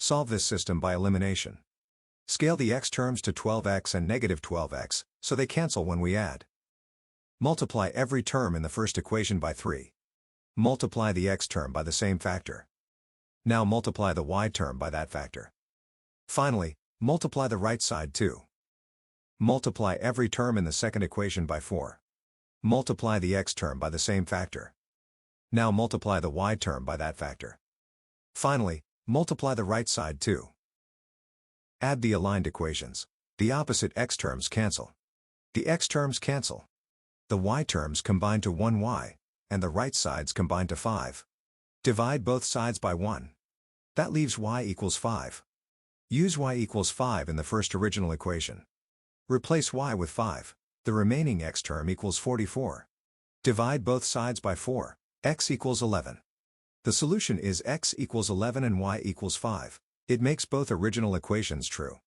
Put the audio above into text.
Solve this system by elimination. Scale the x terms to 12x and negative 12x, so they cancel when we add. Multiply every term in the first equation by 3. Multiply the x term by the same factor. Now multiply the y term by that factor. Finally, multiply the right side too. Multiply every term in the second equation by 4. Multiply the x term by the same factor. Now multiply the y term by that factor. Finally, multiply the right side too. Add the aligned equations. The opposite x terms cancel. The x terms cancel. The y terms combine to 1y, and the right sides combine to 5. Divide both sides by 1. That leaves y equals 5. Use y equals 5 in the first original equation. Replace y with 5. The remaining x term equals 44. Divide both sides by 4. X equals 11. The solution is x equals 11 and y equals 5. It makes both original equations true.